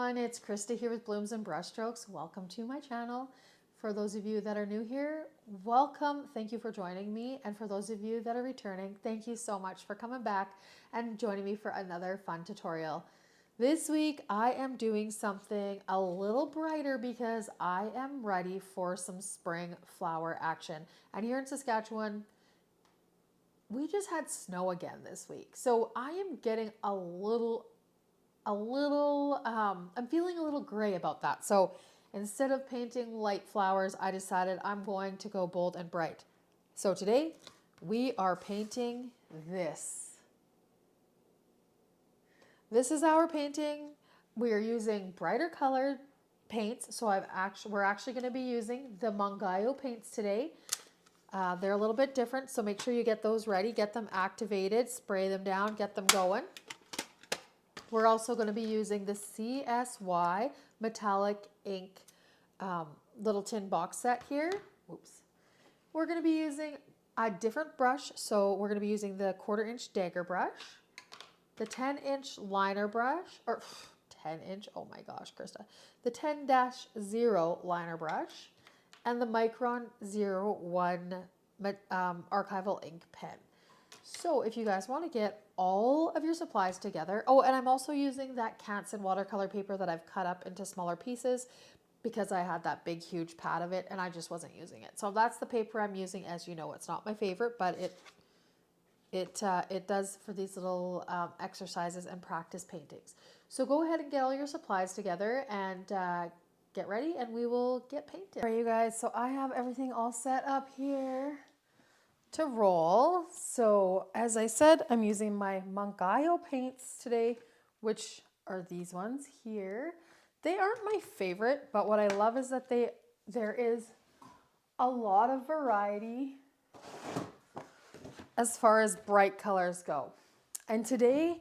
everyone, it's Krista here with Blooms and Brushstrokes. Welcome to my channel. For those of you that are new here, welcome. Thank you for joining me. And for those of you that are returning, thank you so much for coming back and joining me for another fun tutorial. This week, I am doing something a little brighter because I am ready for some spring flower action. And here in Saskatchewan, we just had snow again this week. So I am getting I'm feeling a little gray about that. So instead of painting light flowers, I decided I'm going to go bold and bright. So today we are painting this. This is our painting. We are using brighter colored paints. So we're actually going to be using the Mungyo paints today. They're a little bit different. So make sure you get those ready, get them activated, spray them down, get them going. We're also going to be using the CSY metallic ink little tin box set here. Oops. We're going to be using a different brush. So we're going to be using the 1/4 inch dagger brush, the 10-inch liner brush, or 10-inch, oh my gosh, Krista, the 10-0 liner brush, and the Micron 01 archival ink pen. So if you guys want to get all of your supplies together, oh, and I'm also using that Canson watercolor paper that I've cut up into smaller pieces because I had that big, huge pad of it and I just wasn't using it. So that's the paper I'm using. As you know, it's not my favorite, but it does for these little exercises and practice paintings. So go ahead and get all your supplies together and get ready and we will get painted. All right, you guys, so I have everything all set up here to roll. So as I said, I'm using my Mungyo paints today, which are these ones here. They aren't my favorite, but what I love is that there is a lot of variety as far as bright colors go. And today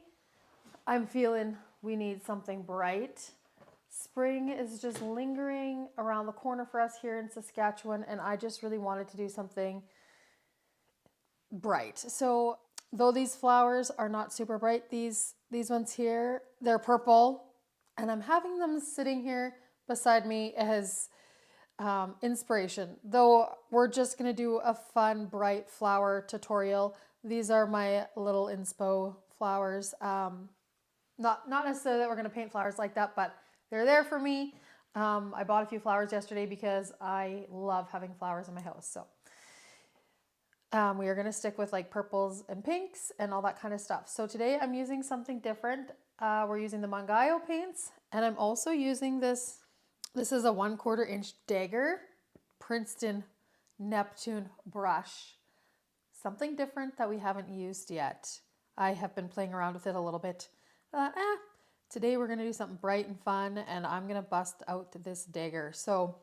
I'm feeling we need something bright. Spring is just lingering around the corner for us here in Saskatchewan, and I just really wanted to do something bright. So though these flowers are not super bright, these ones here, they're purple, and I'm having them sitting here beside me as inspiration. Though we're just gonna do a fun bright flower tutorial. These are my little inspo flowers. Not necessarily that we're gonna paint flowers like that, but they're there for me. I bought a few flowers yesterday because I love having flowers in my house. So we are going to stick with like purples and pinks and all that kind of stuff. So today I'm using something different. We're using the Mungyo paints, and I'm also using this. This is a 1/4 inch dagger Princeton Neptune brush. Something different that we haven't used yet. I have been playing around with it a little bit. Today we're going to do something bright and fun, and I'm going to bust out this dagger. So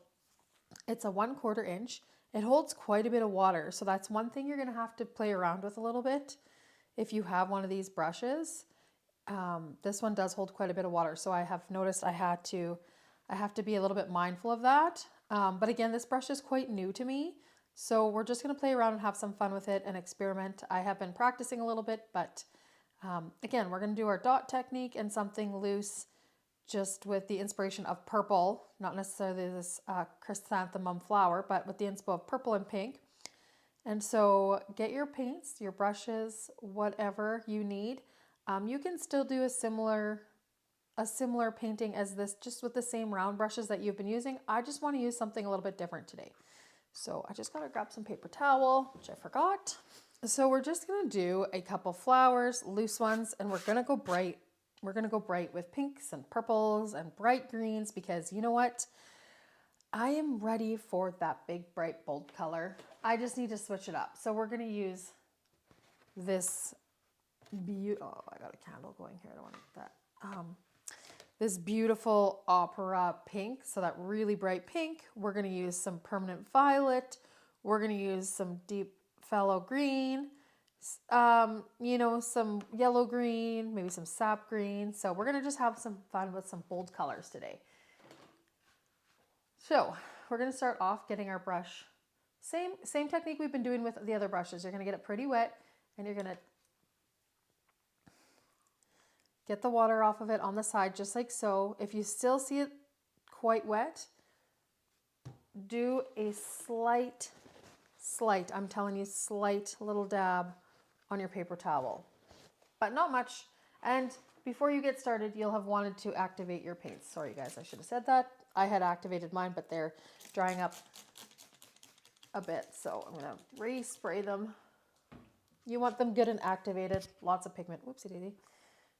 it's a 1/4 inch. It holds quite a bit of water, so that's one thing you're going to have to play around with a little bit if you have one of these brushes. This one does hold quite a bit of water, so I have noticed I have to be a little bit mindful of that. But again, this brush is quite new to me, so we're just going to play around and have some fun with it and experiment. I have been practicing a little bit, but again, we're going to do our dot technique and something loose, just with the inspiration of purple, not necessarily this chrysanthemum flower, but with the inspo of purple and pink. And so get your paints, your brushes, whatever you need. You can still do a similar painting as this, just with the same round brushes that you've been using. I just want to use something a little bit different today. So I just got to grab some paper towel, which I forgot. So we're just going to do a couple flowers, loose ones, and we're going to go bright. We're going to go bright with pinks and purples and bright greens because you know what? I am ready for that big, bright, bold color. I just need to switch it up. So we're going to use this oh, I got a candle going here. I don't want that. This beautiful opera pink. So that really bright pink. We're going to use some permanent violet. We're going to use some deep phthalo green. Some yellow green, maybe some sap green. So we're going to just have some fun with some bold colors today. So we're going to start off getting our brush. Same technique we've been doing with the other brushes. You're going to get it pretty wet and you're going to Get the water off of it on the side, just like so. If you still see it quite wet, do a slight, I'm telling you, slight little dab on your paper towel, but not much. And before you get started, you'll have wanted to activate your paints. Sorry guys, I should have said that. I had activated mine, but they're drying up a bit. So I'm gonna respray them. You want them good and activated, lots of pigment. Whoopsie daisy.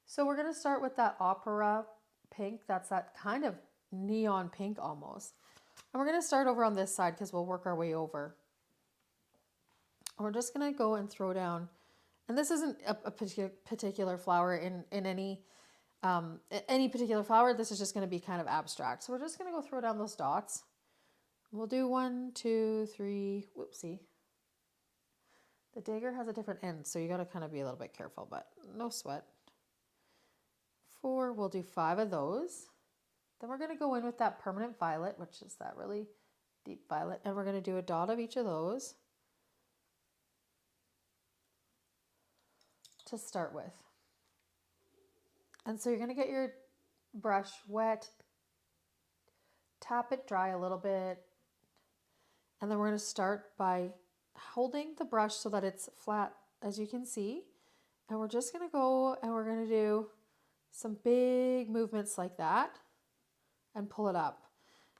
So we're gonna start with that opera pink. That's that kind of neon pink almost. And we're gonna start over on this side because we'll work our way over. And we're just gonna go and throw down, and this isn't a particular flower in any particular flower. This is just gonna be kind of abstract. So we're just gonna go throw down those dots. We'll do 1, 2, 3, whoopsie. The dagger has a different end, so you gotta kind of be a little bit careful, but no sweat. 4, we'll do 5 of those. Then we're gonna go in with that permanent violet, which is that really deep violet, and we're gonna do a dot of each of those to start with. And so you're gonna get your brush wet, tap it dry a little bit, and then we're gonna start by holding the brush so that it's flat, as you can see. And we're just gonna go and we're gonna do some big movements like that and pull it up.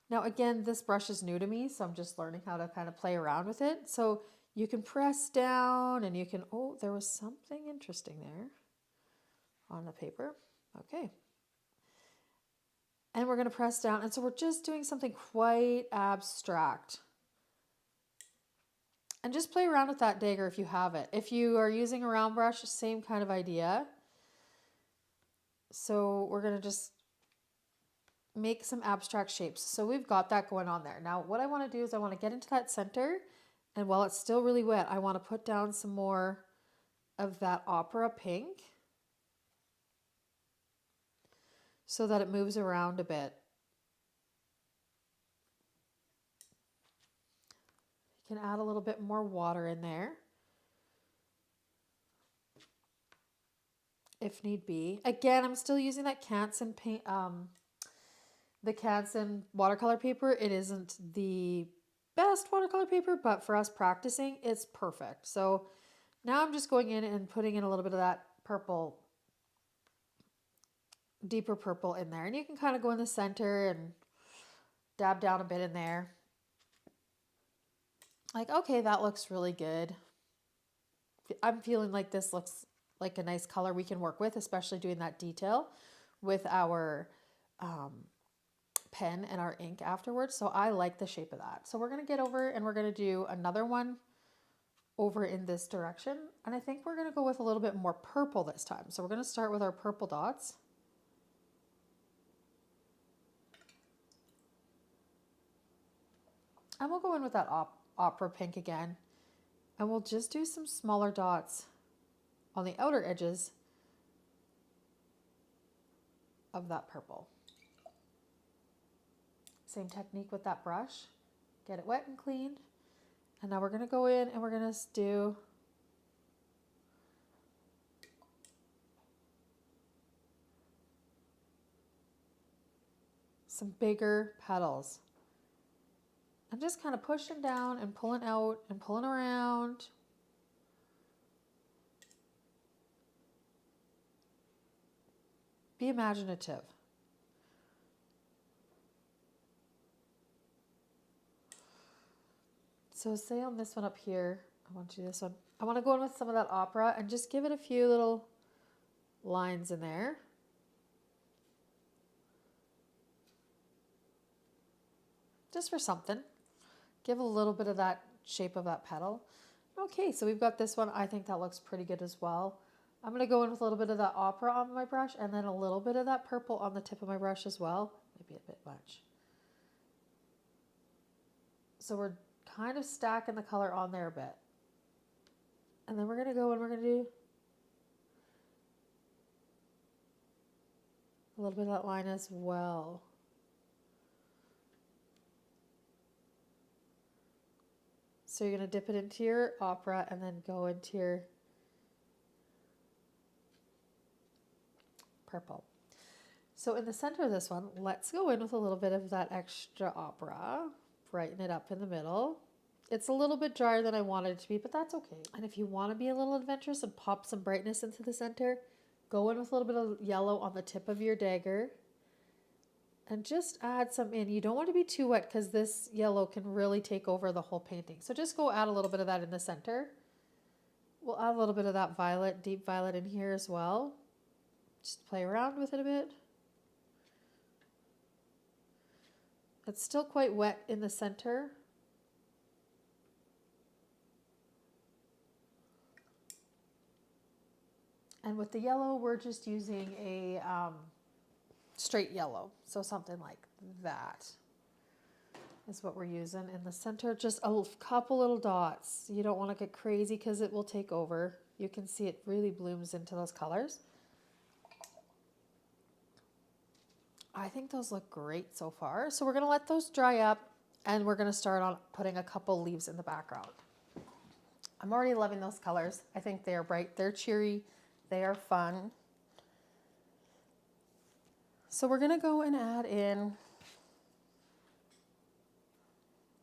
Now again, this brush is new to me, so I'm just learning how to kind of play around with it. So you can press down and you can, oh, there was something interesting there on the paper. Okay. And we're gonna press down. And so we're just doing something quite abstract. And just play around with that dagger if you have it. If you are using a round brush, same kind of idea. So we're gonna just make some abstract shapes. So we've got that going on there. Now what I wanna do is I wanna get into that center, and while it's still really wet, I wanna put down some more of that opera pink so that it moves around a bit. You can add a little bit more water in there if need be. Again, I'm still using that Canson paint, the Canson watercolor paper. It isn't the best watercolor paper, but for us practicing, it's perfect. So now I'm just going in and putting in a little bit of that purple, deeper purple in there. And you can kind of go in the center and dab down a bit in there. Like, okay, that looks really good. I'm feeling like this looks like a nice color we can work with, especially doing that detail with our pen and our ink afterwards. So I like the shape of that. So we're going to get over and we're going to do another one over in this direction. And I think we're going to go with a little bit more purple this time. So we're going to start with our purple dots. And we'll go in with that opera pink again. And we'll just do some smaller dots on the outer edges of that purple. Same technique with that brush. Get it wet and cleaned. And now we're going to go in and we're going to do some bigger petals. I'm just kind of pushing down and pulling out and pulling around. Be imaginative. So say on this one up here, I want to do this one. I want to go in with some of that opera and just give it a few little lines in there. Just for something. Give a little bit of that shape of that petal. Okay, so we've got this one. I think that looks pretty good as well. I'm going to go in with a little bit of that opera on my brush and then a little bit of that purple on the tip of my brush as well. Maybe a bit much. So we're kind of stacking the color on there a bit. And then we're going to go and we're going to do a little bit of that line as well. So you're going to dip it into your opera and then go into your purple. So in the center of this one, let's go in with a little bit of that extra opera, brighten it up in the middle. It's a little bit drier than I wanted it to be, but that's okay. And if you want to be a little adventurous and pop some brightness into the center, go in with a little bit of yellow on the tip of your dagger and just add some in. You don't want to be too wet because this yellow can really take over the whole painting. So just go add a little bit of that in the center. We'll add a little bit of that violet, deep violet in here as well. Just play around with it a bit. It's still quite wet in the center. And with the yellow, we're just using a straight yellow. So something like that is what we're using in the center. Just a couple little dots. You don't want to get crazy because it will take over. You can see it really blooms into those colors. I think those look great so far. So we're going to let those dry up and we're going to start on putting a couple leaves in the background. I'm already loving those colors. I think they are bright, they're cheery, they are fun. So we're going to go and add in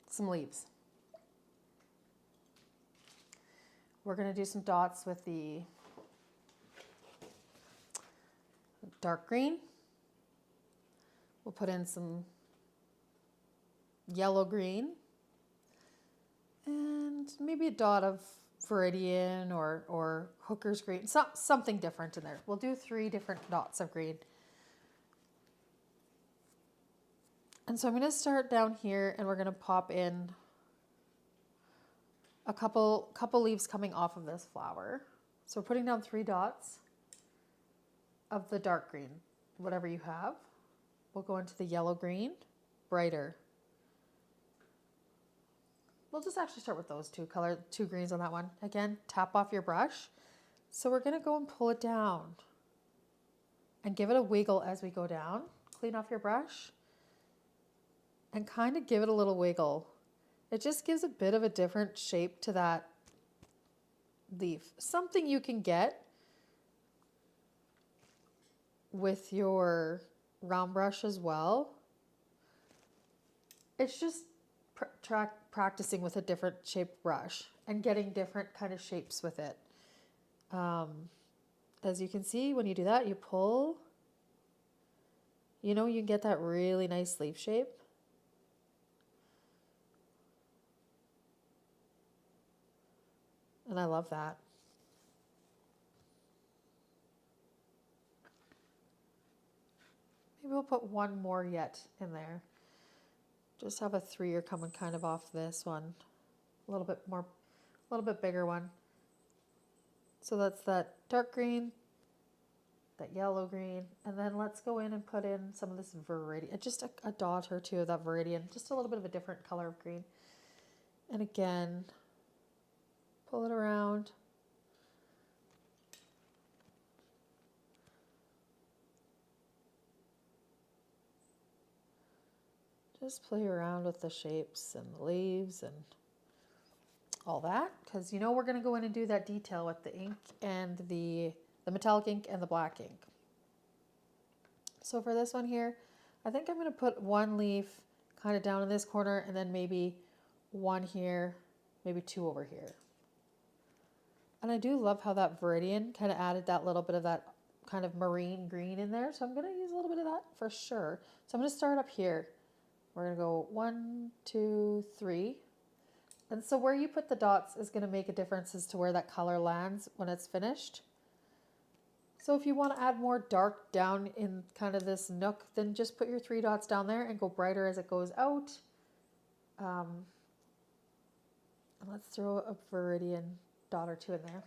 some leaves. We're going to do some dots with the dark green. We'll put in some yellow green and maybe a dot of viridian or hooker's green, something different in there. We'll do 3 different dots of green. And so I'm going to start down here and we're going to pop in a couple leaves coming off of this flower. So we're putting down 3 dots of the dark green, whatever you have. We'll go into the yellow green, brighter. We'll just actually start with those 2 greens on that one. Again, tap off your brush. So we're going to go and pull it down and give it a wiggle as we go down. Clean off your brush and kind of give it a little wiggle. It just gives a bit of a different shape to that leaf. Something you can get with your round brush as well. It's just practicing with a different shaped brush and getting different kind of shapes with it. As you can see, when you do that, you pull, you can get that really nice leaf shape. And I love that. Maybe we'll put one more yet in there. Just have a 3 coming kind of off this one. A little bit bigger one. So that's that dark green, that yellow green, and then let's go in and put in some of this viridian, just a dot or 2 of that viridian, just a little bit of a different color of green. And again, pull it around. Just play around with the shapes and the leaves and all that, because we're going to go in and do that detail with the ink and the metallic ink and the black ink. So for this one here, I think I'm going to put 1 leaf kind of down in this corner and then maybe 1 here, maybe 2 over here. And I do love how that viridian kind of added that little bit of that kind of marine green in there. So I'm going to use a little bit of that for sure. So I'm going to start up here. We're going to go 1, 2, 3. And so where you put the dots is going to make a difference as to where that color lands when it's finished. So if you want to add more dark down in kind of this nook, then just put your 3 dots down there and go brighter as it goes out. And let's throw a viridian dot or 2 in there.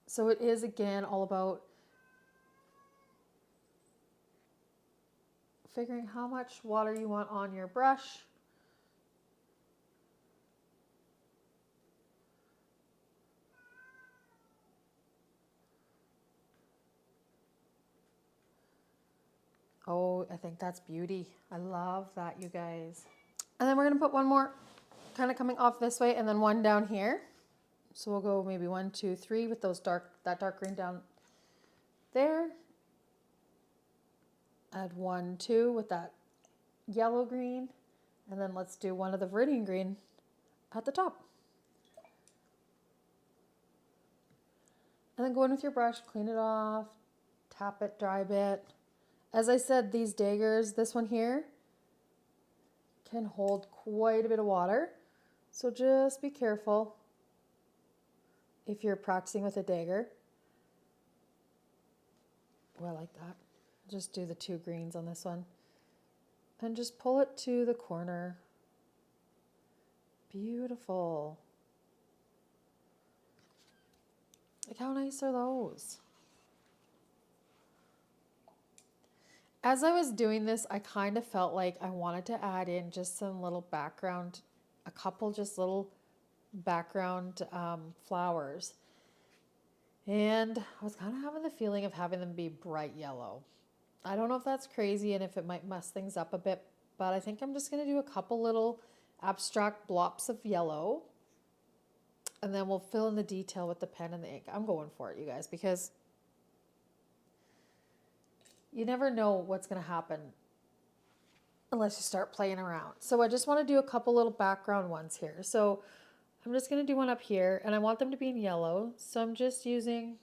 So it is again all about figuring how much water you want on your brush. Oh, I think that's beauty. I love that, you guys. And then we're going to put 1 more kind of coming off this way and then 1 down here. So we'll go maybe 1, 2, 3 with that dark green down there. Add 1, 2 with that yellow green. And then let's do one of the viridian green at the top. And then go in with your brush, clean it off, tap it, dry bit. As I said, these daggers, this one here, can hold quite a bit of water. So just be careful if you're practicing with a dagger. Oh, I like that. Just do the 2 greens on this one. And just pull it to the corner. Beautiful. Like, how nice are those? As I was doing this, I kind of felt like I wanted to add in just some little background, a couple just little background flowers. And I was kind of having the feeling of having them be bright yellow. I don't know if that's crazy and if it might mess things up a bit, but I think I'm just going to do a couple little abstract blobs of yellow. And then we'll fill in the detail with the pen and the ink. I'm going for it, you guys, because you never know what's going to happen unless you start playing around. So I just want to do a couple little background ones here. So I'm just going to do one up here, and I want them to be in yellow. So I'm just using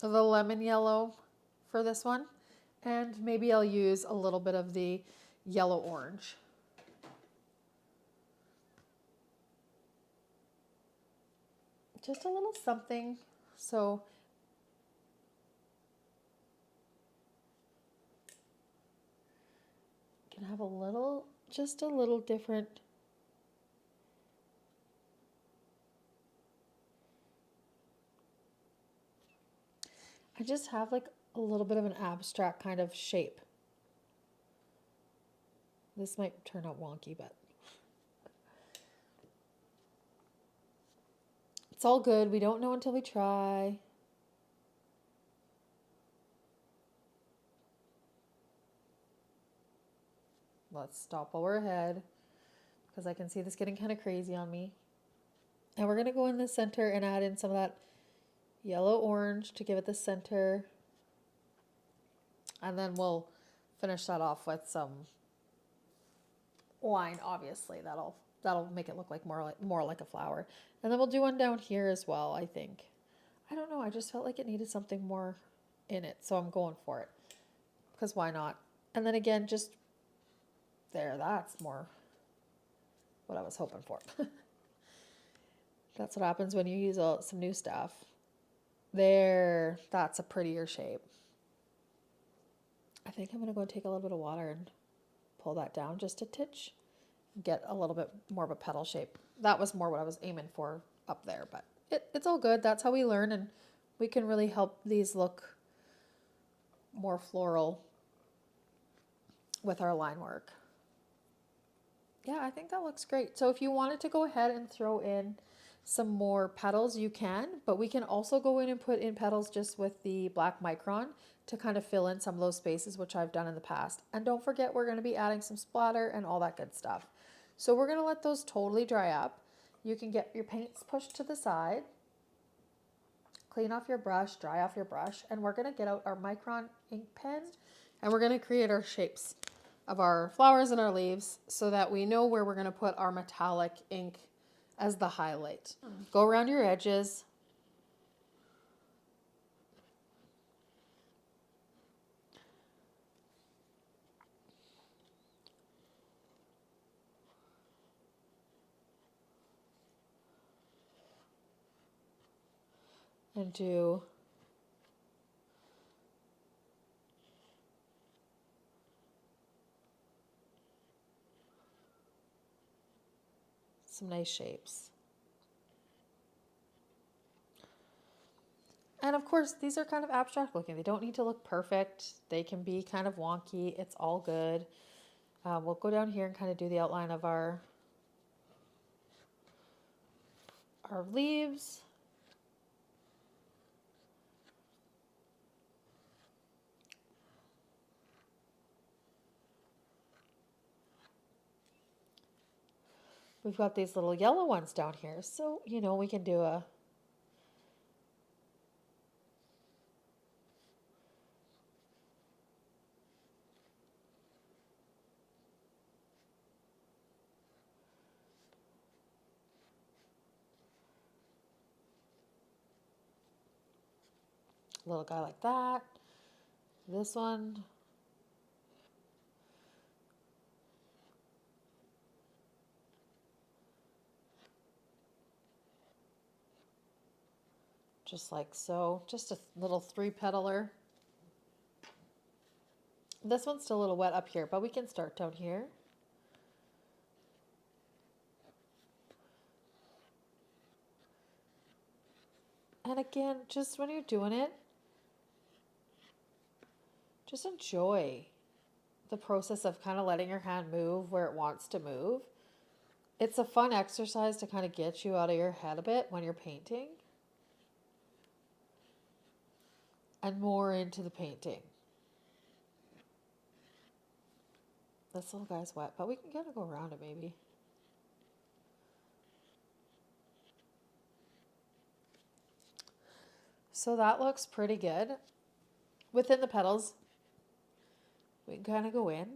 the lemon yellow for this one. And maybe I'll use a little bit of the yellow orange. Just a little something. So you can have a little, just a little different. I just have like a little bit of an abstract kind of shape. This might turn out wonky, but it's all good. We don't know until we try. Let's stop while we're ahead because I can see this getting kind of crazy on me. And we're going to go in the center and add in some of that yellow orange to give it the center. And then we'll finish that off with some line, obviously. That'll make it look like more like a flower. And then we'll do one down here as well, I think. I don't know, I just felt like it needed something more in it, so I'm going for it. Because why not? And then again, just there, that's more what I was hoping for. That's what happens when you use some new stuff. There, that's a prettier shape. I think I'm going to go and take a little bit of water and pull that down just a titch. Get a little bit more of a petal shape. That was more what I was aiming for up there, but it's all good. That's how we learn, and we can really help these look more floral with our line work. Yeah, I think that looks great. So if you wanted to go ahead and throw in some more petals, you can, but we can also go in and put in petals just with the black micron to kind of fill in some of those spaces, which I've done in the past. And don't forget, we're going to be adding some splatter and all that good stuff. So we're going to let those totally dry up. You can get your paints pushed to the side, clean off your brush, dry off your brush, and we're going to get out our micron ink pen and we're going to create our shapes of our flowers and our leaves so that we know where we're going to put our metallic ink as the highlight. Go around your edges. And do some nice shapes. And of course, these are kind of abstract looking. They don't need to look perfect. They can be kind of wonky. It's all good. We'll go down here and kind of do the outline of our leaves. We've got these little yellow ones down here. So, you know, we can do a little guy like that. This one. Just like so. Just a little 3-petaler. This one's still a little wet up here, but we can start down here. And again, just when you're doing it, just enjoy the process of kind of letting your hand move where it wants to move. It's a fun exercise to kind of get you out of your head a bit when you're painting and more into the painting. This little guy's wet, but we can kind of go around it maybe. So that looks pretty good. Within the petals, we can kind of go in,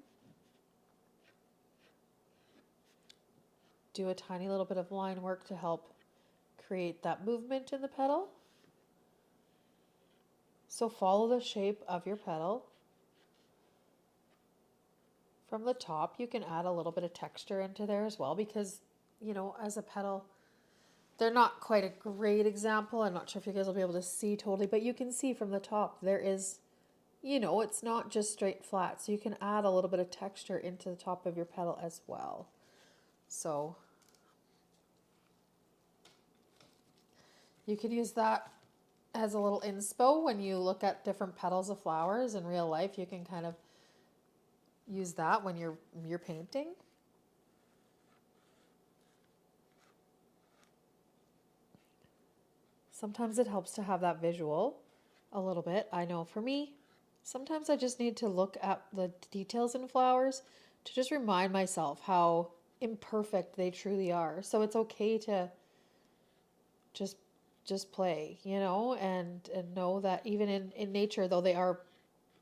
do a tiny little bit of line work to help create that movement in the petal. So follow the shape of your petal. From the top, you can add a little bit of texture into there as well because, you know, as a petal, they're not quite a great example. I'm not sure if you guys will be able to see totally, but you can see from the top there is, you know, it's not just straight flat. So you can add a little bit of texture into the top of your petal as well. So you can use that as a little inspo when you look at different petals of flowers in real life. You can kind of use that when you're painting. Sometimes it helps to have that visual a little bit. I know for me, sometimes I just need to look at the details in flowers to just remind myself how imperfect they truly are. So it's okay to just play, you know, and know that even in nature, though they are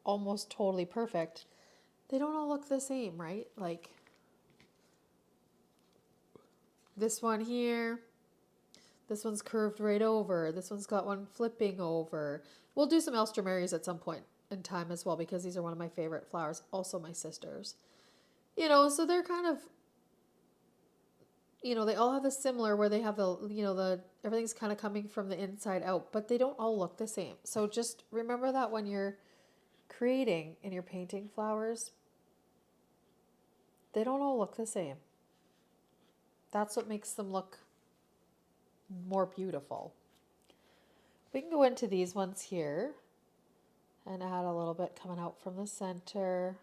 almost totally perfect, they don't all look the same, right? Like this one here, this one's curved right over. This one's got one flipping over. We'll do some Elstromerias at some point in time as well because these are one of my favorite flowers. Also my sister's. You know, so they're kind of, you know, they all have the similar where they have the, you know, the everything's kind of coming from the inside out, but they don't all look the same. So just remember that when you're creating and you're painting flowers, they don't all look the same. That's what makes them look more beautiful. We can go into these ones here and add a little bit coming out from the center.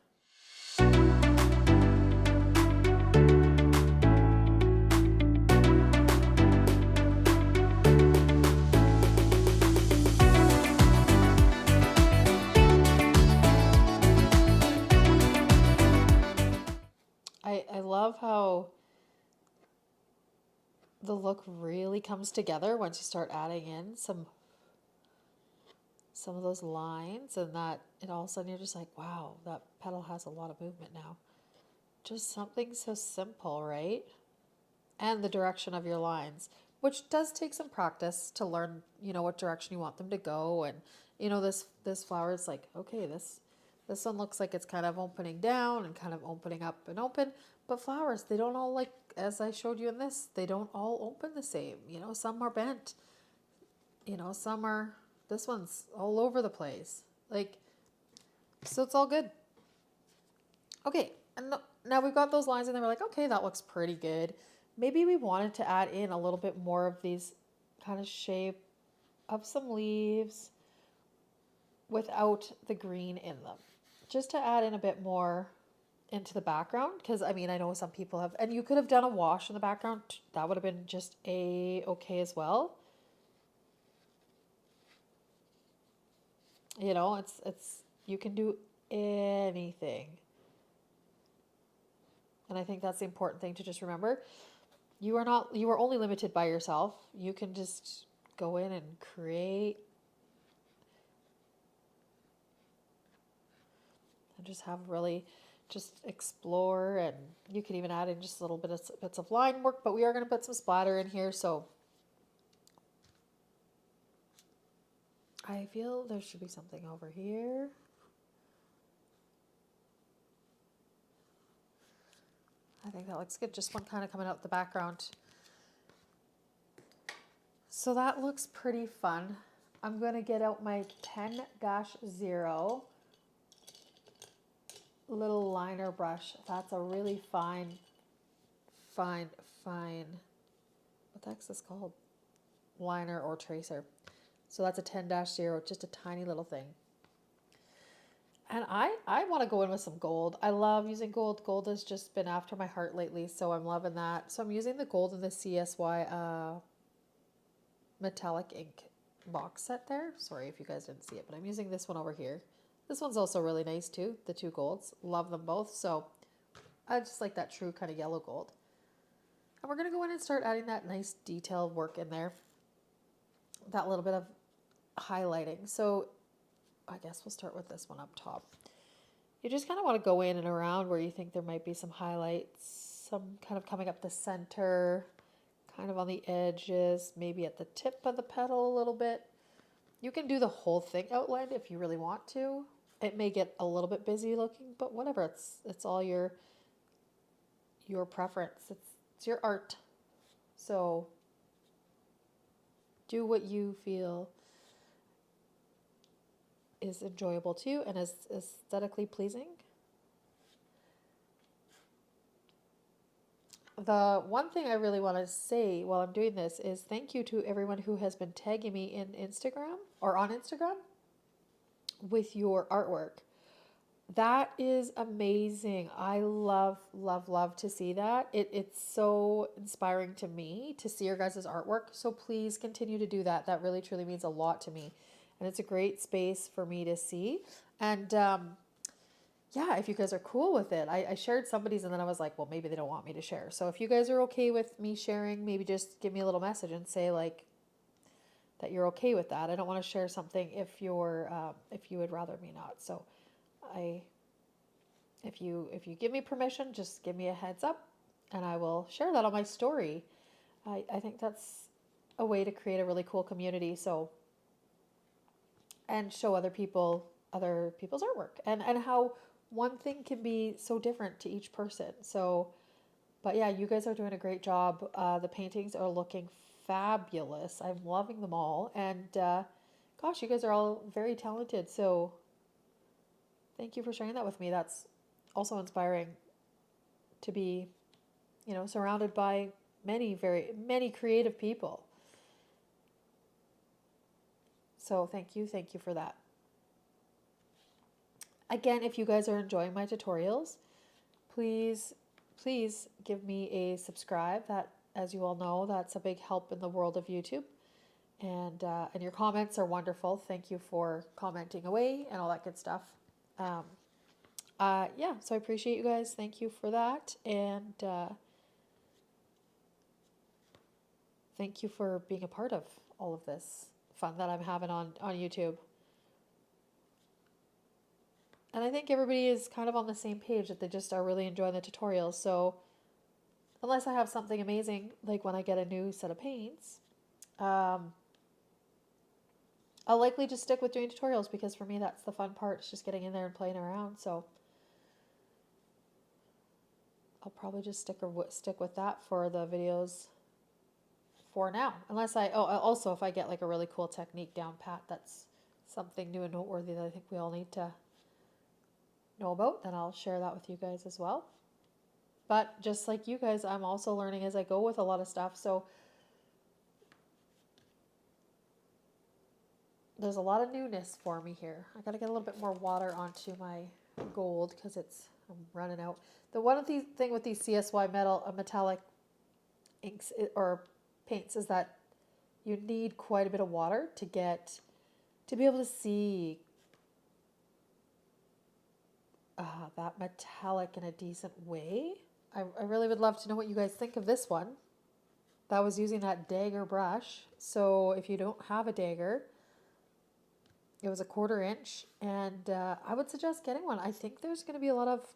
I love how the look really comes together once you start adding in some of those lines, and that it all of a sudden you're just like, wow, that petal has a lot of movement now. Just something so simple, right? And the direction of your lines, which does take some practice to learn, you know, what direction you want them to go. And you know, this flower is like, okay, this one looks like it's kind of opening down and kind of opening up and open. But flowers, they don't all, like, as I showed you in this, they don't all open the same. You know, some are bent. You know, some are, this one's all over the place. Like, so it's all good. Okay, and now we've got those lines and then we're like, okay, that looks pretty good. Maybe we wanted to add in a little bit more of these kind of shape of some leaves without the green in them. Just to add in a bit more into the background, because I mean, I know some people have, and you could have done a wash in the background. That would have been just okay as well. You know, it's you can do anything. And I think that's the important thing to just remember. you are only limited by yourself. You can just go in and create and just have really just explore, and you can even add in just a little bits of line work, but we are going to put some splatter in here, so I feel there should be something over here. I think that looks good. Just one kind of coming out the background. So that looks pretty fun. I'm going to get out my 10-0 little liner brush. That's a really fine, what the heck's this called? Liner or tracer. So that's a 10-0, just a tiny little thing. And I want to go in with some gold. I love using gold. Gold has just been after my heart lately, so I'm loving that. So I'm using the gold in the CSY metallic ink box set there. Sorry if you guys didn't see it, but I'm using this one over here. This one's also really nice too, the two golds. Love them both. So I just like that true kind of yellow gold. And we're going to go in and start adding that nice detailed work in there. That little bit of highlighting. So I guess we'll start with this one up top. You just kind of want to go in and around where you think there might be some highlights, some kind of coming up the center, kind of on the edges, maybe at the tip of the petal a little bit. You can do the whole thing outlined if you really want to. It may get a little bit busy looking, but whatever. It's all your preference. It's your art. So do what you feel is enjoyable to you and is aesthetically pleasing. The one thing I really want to say while I'm doing this is thank you to everyone who has been tagging me in Instagram or on Instagram with your artwork. That is amazing. I love, love, love to see that. It's so inspiring to me to see your guys' artwork. So please continue to do that. That really, truly means a lot to me. And it's a great space for me to see. And yeah, if you guys are cool with it. I shared somebody's and then I was like, well, maybe they don't want me to share. So if you guys are okay with me sharing, maybe just give me a little message and say like that you're okay with that. I don't want to share something if you would rather me not. So if you give me permission, just give me a heads up and I will share that on my story. I think that's a way to create a really cool community. So and show other people's artwork and how one thing can be so different to each person. So, but yeah, you guys are doing a great job. The paintings are looking fabulous. I'm loving them all. And gosh, you guys are all very talented. So thank you for sharing that with me. That's also inspiring to be, surrounded by many creative people. So thank you for that. Again, if you guys are enjoying my tutorials, please give me a subscribe. That, as you all know, that's a big help in the world of YouTube. And your comments are wonderful. Thank you for commenting away and all that good stuff. Yeah, so I appreciate you guys. Thank you for that. And thank you for being a part of all of this fun that I'm having on YouTube. And I think everybody is kind of on the same page that they just are really enjoying the tutorials. So unless I have something amazing, like when I get a new set of paints, I'll likely just stick with doing tutorials because for me that's the fun part. It's just getting in there and playing around. So I'll probably just stick with that for the videos for now. Unless also if I get like a really cool technique down pat, that's something new and noteworthy that I think we all need to know about, then I'll share that with you guys as well. But just like you guys, I'm also learning as I go with a lot of stuff. So there's a lot of newness for me here. I got to get a little bit more water onto my gold because I'm running out. The one thing with these CSY metallic inks or paints is that you need quite a bit of water to be able to see that metallic in a decent way. I really would love to know what you guys think of this one. that was using that dagger brush. So if you don't have a dagger, it was a 1/4 inch, and I would suggest getting one. I think there's going to be a lot of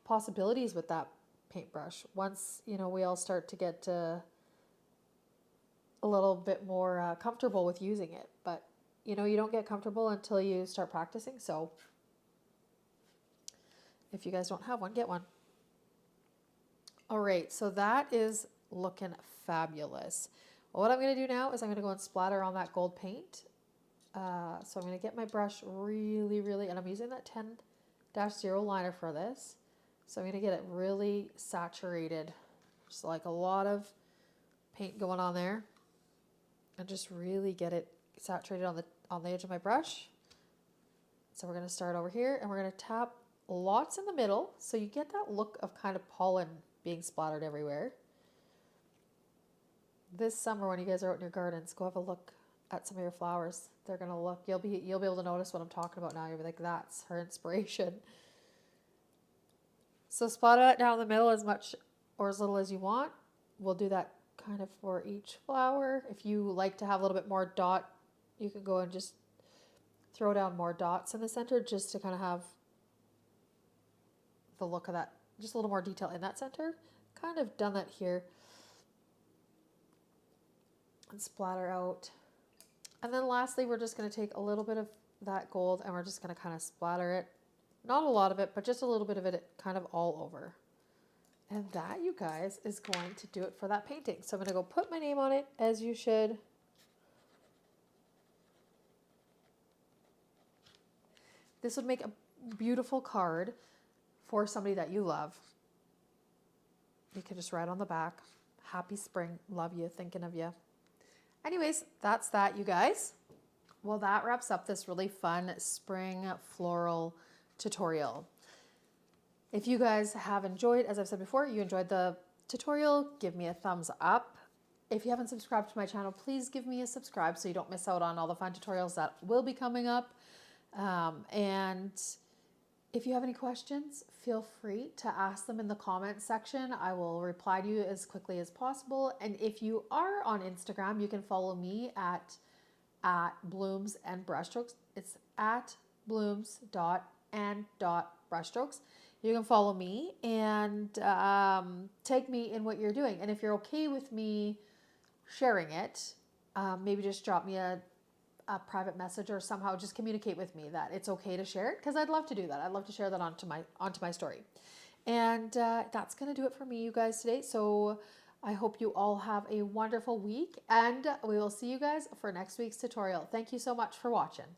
possibilities with that paintbrush once, you know, we all start to get a little bit more comfortable with using it. But, you know, you don't get comfortable until you start practicing. So if you guys don't have one, get one. All right, so that is looking fabulous. What I'm going to do now is I'm going to go and splatter on that gold paint. So I'm going to get my brush really, and I'm using that 10-0 liner for this. So I'm going to get it really saturated. Just like a lot of paint going on there. And just really get it saturated on the edge of my brush. So we're going to start over here and we're going to tap lots in the middle so you get that look of kind of pollen being splattered everywhere. This summer when you guys are out in your gardens, go have a look at some of your flowers. They're going to look, you'll be able to notice what I'm talking about now. You'll be like, that's her inspiration. So splatter that down the middle as much or as little as you want. We'll do that kind of for each flower. If you like to have a little bit more dot, you can go and just throw down more dots in the center just to kind of have the look of that, just a little more detail in that center. Kind of done that here. And splatter out. And then lastly, we're just going to take a little bit of that gold and we're just going to kind of splatter it. Not a lot of it, but just a little bit of it kind of all over. And that, you guys, is going to do it for that painting. So I'm going to go put my name on it, as you should. This would make a beautiful card for somebody that you love. You can just write on the back, happy spring, love you, thinking of you. Anyways, that's that, you guys. Well, that wraps up this really fun spring floral tutorial. If you guys have enjoyed, as I've said before, you enjoyed the tutorial, give me a thumbs up. If you haven't subscribed to my channel, please give me a subscribe so you don't miss out on all the fun tutorials that will be coming up. And if you have any questions, feel free to ask them in the comments section. I will reply to you as quickly as possible. And if you are on Instagram, you can follow me at blooms and brushstrokes. It's at blooms.and.brushstrokes. You can follow me and tag me in what you're doing. And if you're okay with me sharing it, maybe just drop me a private message or somehow just communicate with me that it's okay to share it, because I'd love to do that. I'd love to share that onto my story. And that's going to do it for me, you guys, today. So I hope you all have a wonderful week, and we will see you guys for next week's tutorial. Thank you so much for watching.